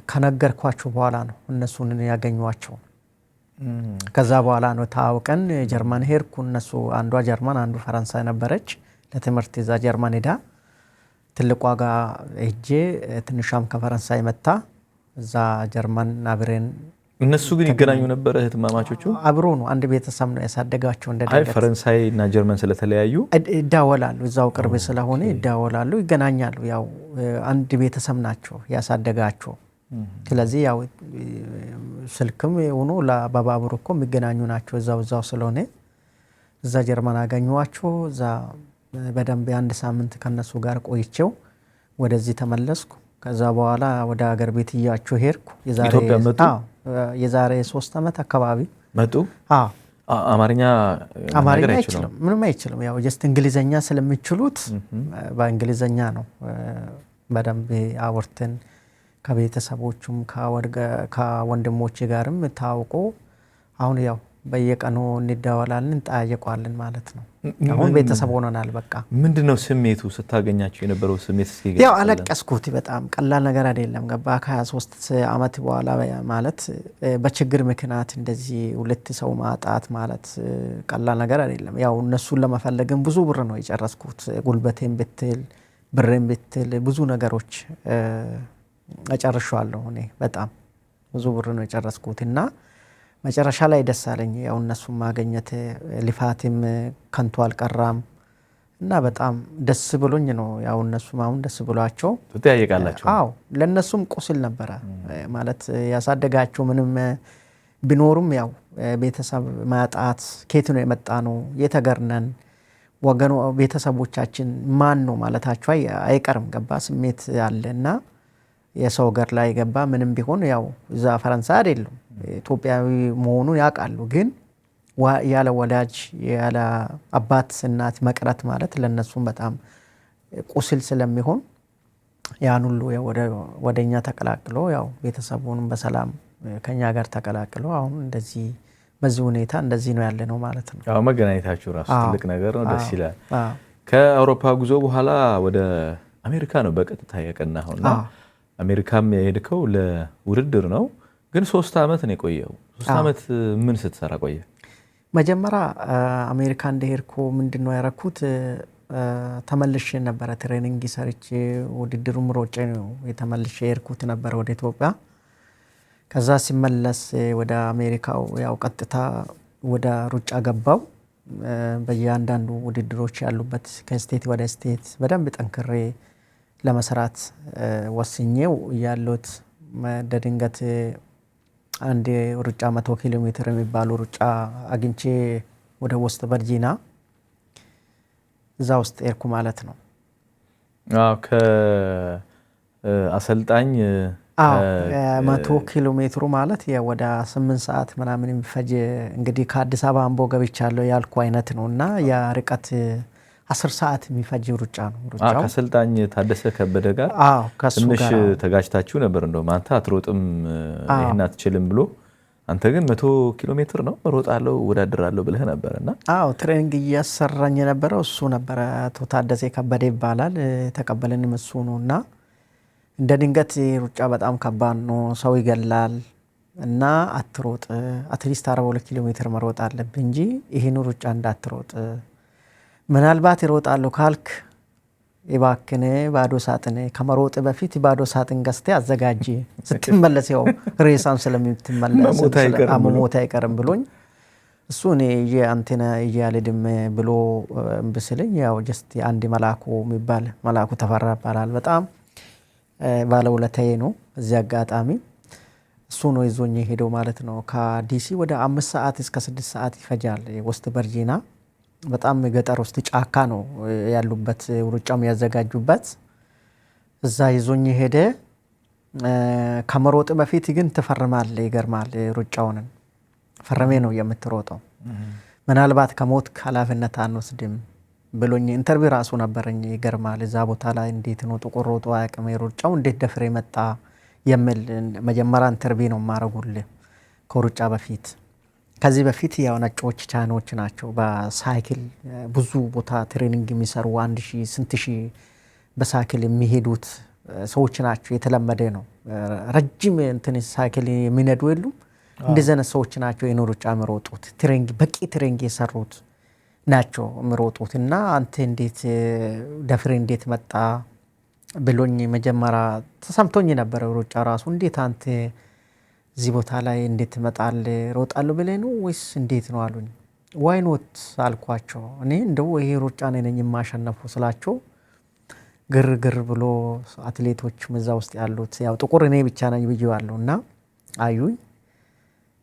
ከነገርኳቸው በኋላ ነው እነሱን ያገኟቸው። ከዛ በኋላ ነው ታውቀን ጀርመን ሄድኩ። እነሱ አንዷ ጀርመን አንዱ ፈረንሳይ ነበረች ለትምህርት እዛ ጀርመን ሄዳ ትልቋ ጋር ሄጄ ትንሿም ከፈረንሳይ መጣ እዛ ጀርመን አብረን። እነሱ ግን ይገናኙ ነበር እህትማማቾቹ? አብሮ ነው አንድ ቤተሰብ ነው ያሳደጋቸው። አይ ፈረንሳይ እና ጀርመን ስለተለያዩ ይዳወላሉ፣ እዛው ቅርብ ስለሆነ ይዳወላሉ፣ ይገናኛሉ። ያው አንድ ቤተሰብ ናቸው ያሳደጋቸው። ስለዚህ ያው ስልክም ሆኖ ለባባቡር እኮ የሚገናኙ ናቸው እዛው ስለሆነ እዛ ጀርመን አገኘኋቸው። እዛ በደንብ አንድ ሳምንት ከነሱ ጋር ቆይቼው ወደዚህ ተመለስኩ። ከዛ በኋላ ወደ ሀገር ቤት እያቸው ሄድኩ። ኢትዮጵያ መጡ? የዛሬ 3 ዓመት አካባቢ መጡ። አማርኛ አይችልም፣ ምንም አይችልም። ያው ጀስት እንግሊዘኛ ስለሚችሉት በእንግሊዘኛ ነው በደንብ አወርተን ከቤተሰቦቹም ከወንድሞቼ ጋርም ታውቆ አሁን ያው በየቀኑ እንደዋላለን እንጠያየቃለን ማለት ነው። አሁን ቤተሰብ ሆነናል በቃ። ምንድነው ስሜቱ ስታገኛቸው የነበረው ስሜት? እስኪ ያው አለቀስኩት። በጣም ቀላል ነገር አይደለም። ገባ ከ23 ዓመት በኋላ ማለት በችግር ምክንያት እንደዚህ 2 ሰው ማጣት ማለት ቀላል ነገር አይደለም። ያው እነሱን ለመፈለግም ብዙ ብር ነው የጨረስኩት። ጉልበቴን ብትል ብሬን ብትል ብዙ ነገሮች እጨርሻለሁ። እኔ በጣም ብዙ ብር ነው የጨረስኩት እና መጨረሻ ላይ ደስ አለኝ። ያው እነሱን ማግኘት ልፋቴም ከንቱ አልቀራም እና በጣም ደስ ብሎኝ ነው። ያው እነሱም አሁን ደስ ብሏቸው ትጠያየቃላችሁ? አዎ ለነሱም ቁስል ነበረ ማለት ያሳደጋቸው ምንም ቢኖሩም ያው ቤተሰብ ማጣት ከየት ነው የመጣ ነው የተገርነን ወገኑ ቤተሰቦቻችን ማን ነው ማለታቸው አይቀርም። ገባ ስሜት አለና የሰው ገር ላይ ገባ ምንም ቢሆን ያው እዛ ፈረንሳይ አይደለም ኢትዮጵያዊ መሆኑን ያውቃሉ። ግን ያለ ወላጅ ያለ አባት እናት መቅረት ማለት ለነሱም በጣም ቁስል ስለሚሆን ያን ሁሉ ወደኛ ተቀላቅሎ ያው ቤተሰቡንም በሰላም ከኛ ጋር ተቀላቅሎ አሁን እንደዚህ በዚህ ሁኔታ እንደዚህ ነው ያለ ነው ማለት ነው። ያው መገናኘታችሁ ራሱ ትልቅ ነገር ነው፣ ደስ ይላል። ከአውሮፓ ጉዞ በኋላ ወደ አሜሪካ ነው በቀጥታ ያቀናኸውና አሜሪካም የሄድከው ለውድድር ነው። ግን 3 ዓመት ነው የቆየው። 3 ዓመት ምን ስትሰራ ቆየ? መጀመሪያ አሜሪካ እንደሄድኩ ምንድነው ያረኩት ተመልሼ ነበረ ትሬኒንግ ሰርቼ ውድድሩም ሮጬ ነው የተመልሼ ሄድኩት ነበር ወደ ኢትዮጵያ። ከዛ ሲመለስ ወደ አሜሪካው ያው ቀጥታ ወደ ሩጫ ገባው። በእያንዳንዱ ውድድሮች ያሉበት ከስቴት ወደ ስቴት በደንብ ጠንክሬ ለመስራት ወስኜው ያሉት ድንገት አንድ ሩጫ 100 ኪሎ ሜትር የሚባሉ ሩጫ አግኝቼ ወደ ውስጥ ቨርጂኒያ እዛ ውስጥ ሄድኩ ማለት ነው። ከአሰልጣኝ 100 ኪሎ ሜትሩ ማለት ወደ 8 ሰዓት ምናምን የሚፈጅ እንግዲህ ከአዲስ አበባ አምቦ ገብቻለሁ ያልኩ አይነት ነው እና ያ ርቀት 10 ሰዓት የሚፈጅ ሩጫ ነው። ሩጫው ከአሰልጣኝ ታደሰ ከበደ ጋር ትንሽ ተጋጭታችሁ ነበር። እንደውም አንተ አትሮጥም ይሄን አትችልም ብሎ አንተ ግን 100 ኪሎ ሜትር ነው እሮጣለሁ እወዳደራለሁ ብለህ ነበርና ትሬኒንግ እያሰራኝ የነበረው እሱ ነበረ። አቶ ታደሰ ከበደ ይባላል። ተቀበለንም እሱ ነውና እንደ ድንገት ሩጫ በጣም ከባድ ነው፣ ሰው ይገላል እና አትሮጥ፣ አትሊስት 42 ኪሎ ሜትር መሮጥ አለብህ እንጂ ይሄን ሩጫ እንዳትሮጥ፣ ምናልባት ይሮጣለሁ ካልክ እባክህ ባዶ ሳጥን ከመሮጥ በፊት ባዶ ሳጥን ገዝተህ አዘጋጅ ስትመለስ ያው ሬሳን ስለምትመለስ መሞት አይቀርም ብሎኝ እሱ እኔ አንተና ያለድም ብሎ እምብስልኝ ያው ጀስት አንድ መላኩ የሚባል መላኩ ተፈራ ይባላል። በጣም ባለውለታዬ ነው። እዚህ አጋጣሚ እሱ ነው ይዞኝ ሄደው ማለት ነው። ከዲሲ ወደ 5 ሰዓት እስከ 6 ሰዓት ይፈጃል። ውስጥ ቨርጂና በጣም ገጠር ውስጥ ጫካ ነው ያሉበት ሩጫም ያዘጋጁበት። እዛ ይዞኝ ሄደ። ከመሮጥ በፊት ግን ትፈርማለህ። ይገርማል። ሩጫውን ፈርሜ ነው የምትሮጠው። ምናልባት ከሞት ኃላፊነት አንወስድም ብሎኝ ኢንተርቪው ራሱ ነበረኝ። ይገርማል። እዛ ቦታ ላይ እንዴት ነው ጥቁር ሮጦ አያውቅም ሩጫው እንዴት ደፍሬ መጣ የሚል መጀመሪያ ኢንተርቪው ነው ማረጉልህ ከሩጫ በፊት። ከዚህ በፊት ያው ነጮች ቻይኖች ናቸው በሳይክል ብዙ ቦታ ትሬኒንግ የሚሰሩ 1000 ስንት ሺህ በሳይክል የሚሄዱት ሰዎች ናቸው። የተለመደ ነው። ረጅም እንትን ሳይክል የሚነዱ የሉም እንደዚህ አይነት ሰዎች ናቸው የኖሩጫ የሚሮጡት። ትሬኒንግ በቂ ትሬኒንግ የሰሩት ናቸው የሚሮጡት። እና አንተ እንዴት ደፍሬ እንዴት መጣ ብሎኝ መጀመሪያ ተሰምቶኝ ነበር። ሩጫ ራሱ እንዴት አንተ እዚህ ቦታ ላይ እንዴት ትመጣለህ ሮጣለሁ ብለህ ነው ወይስ እንዴት ነው አሉኝ። ዋይ ኖት አልኳቸው። እኔ እንደው ይሄ ሩጫ ነኝ የማሸነፉ ስላቸው ግር ብሎ አትሌቶች እዛ ውስጥ ያሉት ያው ጥቁር እኔ ብቻ ነኝ ብዬዋለሁ። እና አዩኝ።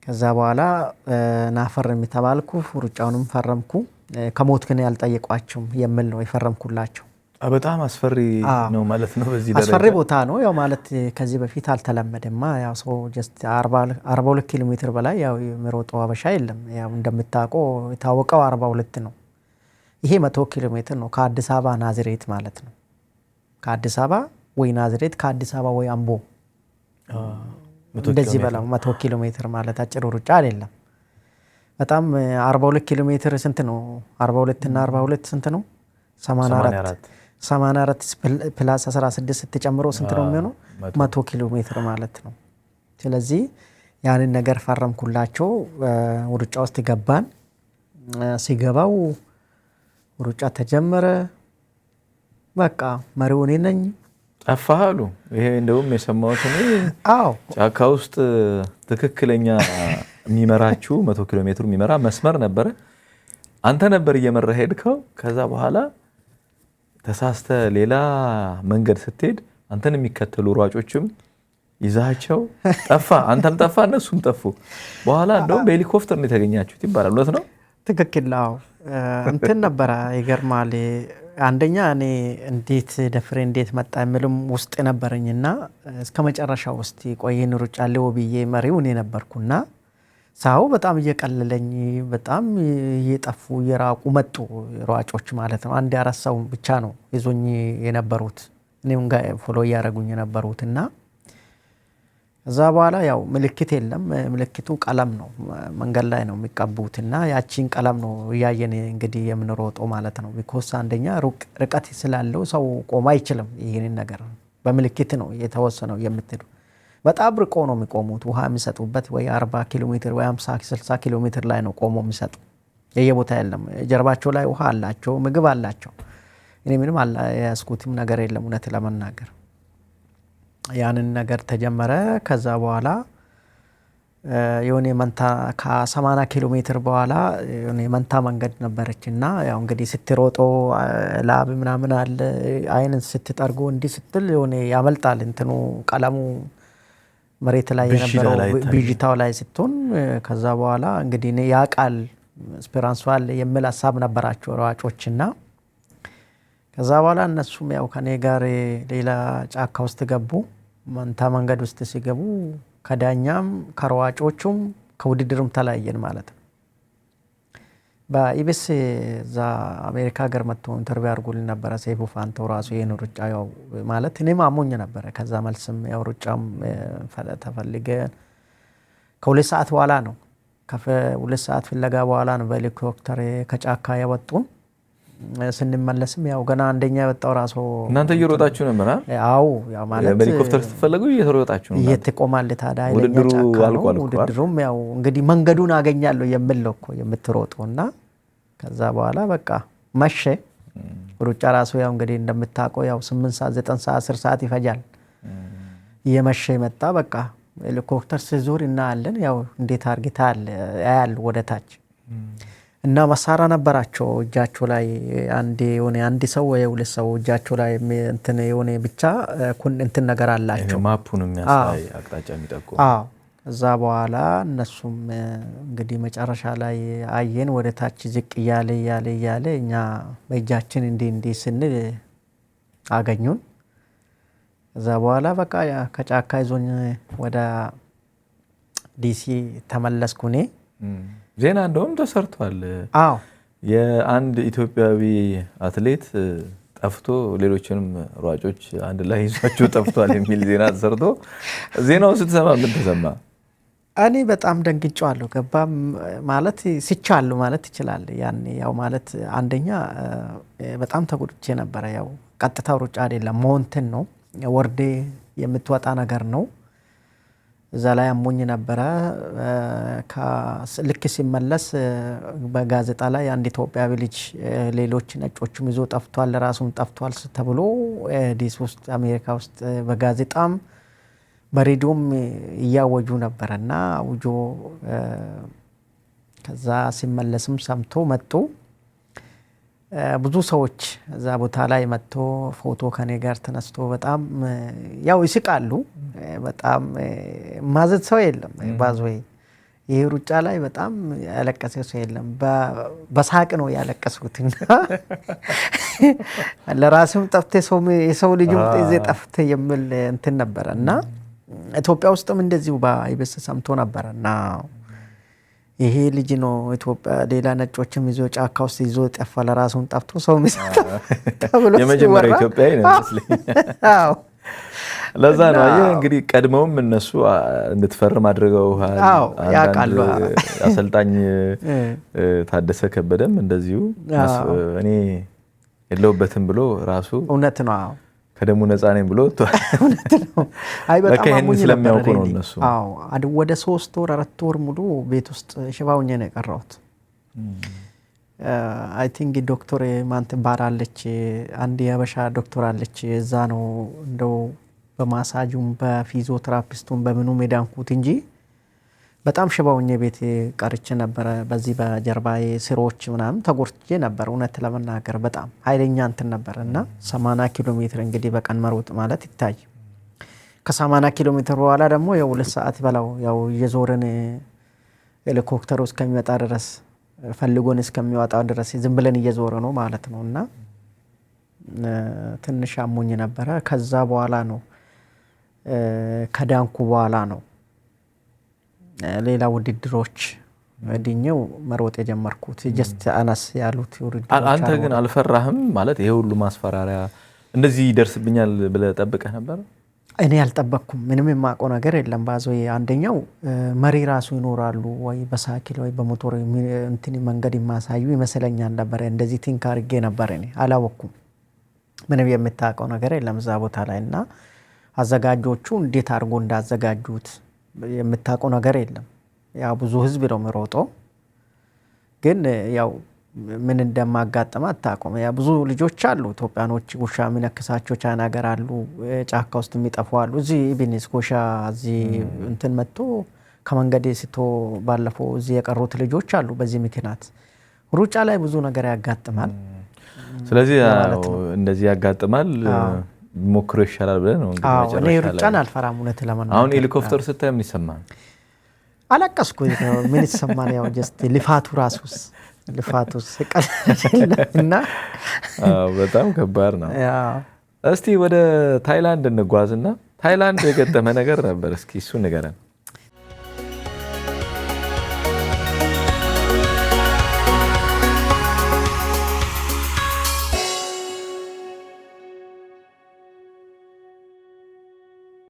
ከዛ በኋላ ናፈርም ተባልኩ። ሩጫውንም ፈረምኩ። ከሞት ግን ያልጠየቋቸውም የምል ነው የፈረምኩላቸው። በጣም አስፈሪ ነው ማለት ነው። በዚህ ደረጃ አስፈሪ ቦታ ነው ያው ማለት ከዚህ በፊት አልተለመደማ። ያው ሰው ጀስት 42 ኪሎ ሜትር በላይ ያው የሚሮጠው አበሻ የለም። ያው እንደምታውቀው የታወቀው 42 ነው። ይሄ 100 ኪሎ ሜትር ነው። ከአዲስ አበባ ናዝሬት ማለት ነው። ከአዲስ አበባ ወይ ናዝሬት፣ ከአዲስ አበባ ወይ አምቦ እንደዚህ በላው 100 ኪሎ ሜትር ማለት አጭር ሩጫ አይደለም። በጣም 42 ኪሎ ሜትር ስንት ነው? 42 እና 42 ስንት ነው? 84 ፕላስ 16 ስትጨምሮ ስንት ነው የሚሆነው? 100 ኪሎ ሜትር ማለት ነው። ስለዚህ ያንን ነገር ፈረምኩላቸው። ሩጫ ውስጥ ገባን። ሲገባው ሩጫ ተጀመረ። በቃ መሪው እኔ ነኝ። ጠፋህ አሉ። ይሄ እንደውም የሰማሁት እኔ ጫካ ውስጥ ትክክለኛ የሚመራችሁ 100 ኪሎ ሜትር የሚመራ መስመር ነበረ። አንተ ነበር እየመራ ሄድከው። ከዛ በኋላ ተሳስተ ሌላ መንገድ ስትሄድ አንተን የሚከተሉ ሯጮችም ይዛቸው ጠፋ። አንተም ጠፋ፣ እነሱም ጠፉ። በኋላ እንደውም በሄሊኮፕተር ነው የተገኛችሁት ይባላል። እውነት ነው? ትክክል ነው። እንትን ነበረ። ይገርማል። አንደኛ እኔ እንዴት ደፍሬ እንዴት መጣ የሚልም ውስጥ ነበረኝና እስከ መጨረሻው ውስጥ ቆየን ሩጫ ለው ብዬ መሪው እኔ ነበርኩና ሳው በጣም እየቀለለኝ በጣም እየጠፉ እየራቁ መጡ ሯጮች ማለት ነው። አንድ 4 ሰው ብቻ ነው ይዞኝ የነበሩት እኔም ጋር ፎሎ ያረጉኝ የነበሩትና እዛ በኋላ ያው ምልክት የለም። ምልክቱ ቀለም ነው፣ መንገድ ላይ ነው የሚቀቡትና ያቺን ቀለም ነው ያየን እንግዲህ የምንሮጠው ማለት ነው። ቢኮስ አንደኛ ርቀት ስላለው ሰው ቆም አይችልም። ይሄንን ነገር በምልክት ነው የተወሰነው የምትሄዱ። በጣም ርቆ ነው የሚቆሙት። ውሃ የሚሰጡበት ወይ 40 ኪሎ ሜትር ወይ 50 60 ኪሎ ሜትር ላይ ነው ቆሞ የሚሰጡ። የየቦታ የለም። ጀርባቸው ላይ ውሃ አላቸው፣ ምግብ አላቸው። እኔ ምንም ያስኩትም ነገር የለም እውነት ለመናገር። ያንን ነገር ተጀመረ። ከዛ በኋላ የሆነ መንታ ከ80 ኪሎ ሜትር በኋላ የሆነ መንታ መንገድ ነበረችና ያው እንግዲህ ስትሮጦ ላብ ምናምን አለ አይን ስትጠርጎ እንዲህ ስትል የሆነ ያመልጣል እንትኑ ቀለሙ መሬት ላይ የነበረው ቢጂታው ላይ ስትሆን ከዛ በኋላ እንግዲህ ያ ቃል ስፔራንሷል የሚል ሀሳብ ነበራቸው ሯጮችና ከዛ በኋላ እነሱም ያው ከኔ ጋር ሌላ ጫካ ውስጥ ገቡ። መንታ መንገድ ውስጥ ሲገቡ ከዳኛም ከሯጮቹም ከውድድሩም ተለያየን ማለት ነው። በኢቢኤስ እዛ አሜሪካ ሀገር መጥቶ ኢንተርቪው አድርጎልኝ ነበረ ሰይፉ ፋንታው ራሱ ይሄን ሩጫ ያው ማለት እኔም አሞኝ ነበረ። ከዛ መልስም ያው ሩጫም ተፈልገን ከ2 ሰዓት በኋላ ነው ከ2 ሰዓት ፍለጋ በኋላ ነው በሄሊኮፕተር ከጫካ ያወጡን። ስንመለስም ያው ገና አንደኛ የወጣው ራሱ እናንተ እየሮጣችሁ ነበር አይደል? ያው ማለት በሄሊኮፕተር ስትፈልጉ እየሮጣችሁ ነው። እየተቆማለ ታዲያ አይለኛ ጫካ ነው ውድድሩም ያው እንግዲህ መንገዱን አገኛለሁ የምለው እኮ የምትሮጡና ከዛ በኋላ በቃ መሸ። ሩጫ ራሱ ያው እንግዲህ እንደምታውቀው ያው 8 ሰዓት 9 ሰዓት 10 ሰዓት ይፈጃል። እየመሸ መጣ በቃ ሄሊኮፕተር ሲዞር እናያለን። ያው እንዴት አርግታል ያያል ወደ ታች እና መሳሪያ ነበራቸው እጃቸው ላይ አንድ ሰው ወይ ሁለት ሰው እጃቸው ላይ እንትን የሆነ ብቻ እንትን ነገር አላቸው ማፑን የሚያሳይ አቅጣጫ የሚጠቁም። እዛ በኋላ እነሱም እንግዲህ መጨረሻ ላይ አየን ወደ ታች ዝቅ እያለ እኛ በእጃችን እንዲህ ስንል አገኙን። እዛ በኋላ በቃ ከጫካ ይዞኝ ወደ ዲሲ ተመለስኩ። እኔ ዜና እንደውም ተሰርቷል። የአንድ ኢትዮጵያዊ አትሌት ጠፍቶ ሌሎችንም ሯጮች አንድ ላይ ይዟቸው ጠፍቷል የሚል ዜና ተሰርቶ ዜናውን ስትሰማ ምን ተሰማ? እኔ በጣም ደንግጫለሁ። ገባ ማለት ሲቻለሁ ማለት ይችላል። ያኔ ያው ማለት አንደኛ በጣም ተጎድቼ ነበረ። ያው ቀጥታ ሩጫ አይደለም ማውንቴን ነው ወርዴ የምትወጣ ነገር ነው። እዛ ላይ አሞኝ ነበረ። ልክ ሲመለስ በጋዜጣ ላይ አንድ ኢትዮጵያዊ ልጅ ሌሎች ነጮችም ይዞ ጠፍቷል ራሱም ጠፍቷል ተብሎ ዲሲ ውስጥ አሜሪካ ውስጥ በጋዜጣም በሬዲዮም እያወጁ ነበረና አውጆ ከዛ ሲመለስም ሰምቶ መጡ። ብዙ ሰዎች እዛ ቦታ ላይ መጥቶ ፎቶ ከኔ ጋር ተነስቶ በጣም ያው ይስቃሉ። በጣም ማዘት ሰው የለም ባዝወይ ይሄ ሩጫ ላይ በጣም ያለቀሰ ሰው የለም። በሳቅ ነው ያለቀስኩት። ለራስም ጠፍተ የሰው ልጅም ጤዜ ጠፍተ የሚል እንትን ነበረና ኢትዮጵያ ውስጥም እንደዚሁ ባይበስ ሰምቶ ነበረና ይሄ ልጅ ነው ኢትዮጵያ ሌላ ነጮችም ይዞ ጫካ ውስጥ ይዞ ጠፋ ለራሱን ጠፍቶ ሰው ሚስታ ተብሎ የመጀመሪያው ኢትዮጵያዊ ነው መስለኝ። ለዛ ነው እንግዲህ ቀድመውም እነሱ እንድትፈርም አድርገውሃል። ያውቃሉ። አሰልጣኝ ታደሰ ከበደም እንደዚሁ እኔ የለውበትም ብሎ ራሱ እውነት ነው ከደሙ ነፃ ነኝ ብሎ እውነት ነው። አይ በጣም አሙኝ ስለሚያውቁ ነው እነሱ። ወደ 3 ወር 4 ወር ሙሉ ቤት ውስጥ ሽባ ሆኜ ነው የቀረሁት። አይ ቲንክ ዶክተር ማን ትባላለች አንድ የሀበሻ ዶክተር አለች። እዛ ነው እንደው በማሳጁም በፊዚዮቴራፒስቱም በምኑም የዳንኩት እንጂ በጣም ሽባ ሆኜ ቤት ቀርቼ ነበር። በዚህ በጀርባዬ ስሮች ምናምን ተጎርቼ ነበር። እውነት ለመናገር በጣም ኃይለኛ እንትን ነበር እና 80 ኪሎ ሜትር እንግዲህ በቀን መሮጥ ማለት ይታይ። ከ80 ኪሎ ሜትር በኋላ ደግሞ ያው 2 ሰዓት በላው ያው እየዞርን ሄሊኮፕተሩ እስከሚመጣ ድረስ ፈልጎን እስከሚወጣ ድረስ ዝም ብለን እየዞረ ነው ማለት ነው። እና ትንሽ አሞኝ ነበረ። ከዛ በኋላ ነው ከዳንኩ በኋላ ነው ሌላ ውድድሮች ድኜው መሮጥ የጀመርኩት። ጀስት አነስ ያሉት ውድድሮች። አንተ ግን አልፈራህም ማለት ይሄ ሁሉ ማስፈራሪያ እንደዚህ ይደርስብኛል ብለህ ጠብቀህ ነበር? እኔ አልጠበቅኩም። ምንም የማውቀው ነገር የለም። ባዞዬ አንደኛው መሪ ራሱ ይኖራሉ ወይ በሳይክል ወይ በሞቶር እንትን መንገድ የማሳዩ ይመስለኛል ነበር። እንደዚህ ቲንክ አድርጌ ነበር። እኔ አላወቅኩም። ምንም የምታውቀው ነገር የለም እዛ ቦታ ላይ እና አዘጋጆቹ እንዴት አድርጎ እንዳዘጋጁት የምታውቀው ነገር የለም። ያው ብዙ ህዝብ ነው የሚሮጠው፣ ግን ያው ምን እንደማጋጠም አታውቅም። ያው ብዙ ልጆች አሉ ኢትዮጵያኖች ጉሻ የሚነክሳቸው ቻይና ሀገር አሉ፣ ጫካ ውስጥ የሚጠፉ አሉ። እዚህ ቢኒስ ጎሻ እዚህ እንትን መጥቶ ከመንገድ ስቶ ባለፈው እዚህ የቀሩት ልጆች አሉ። በዚህ ምክንያት ሩጫ ላይ ብዙ ነገር ያጋጥማል። ስለዚህ እንደዚህ ያጋጥማል ሞክሮ ይሻላል ብለህ ነው እንግዲህ መጨረሻ ላይ። እኔ ሩጫን አልፈራም እውነት ለማንኛውም። አሁን ሄሊኮፕተር ስታይ ምን ይሰማል? አለቀስኩ። ምን ይሰማል? ያው ጀስት ልፋቱ ራሱስ ልፋቱስ እና በጣም ከባድ ነው። እስቲ ወደ ታይላንድ እንጓዝና ታይላንድ የገጠመ ነገር ነበር። እስኪ እሱ ንገረን።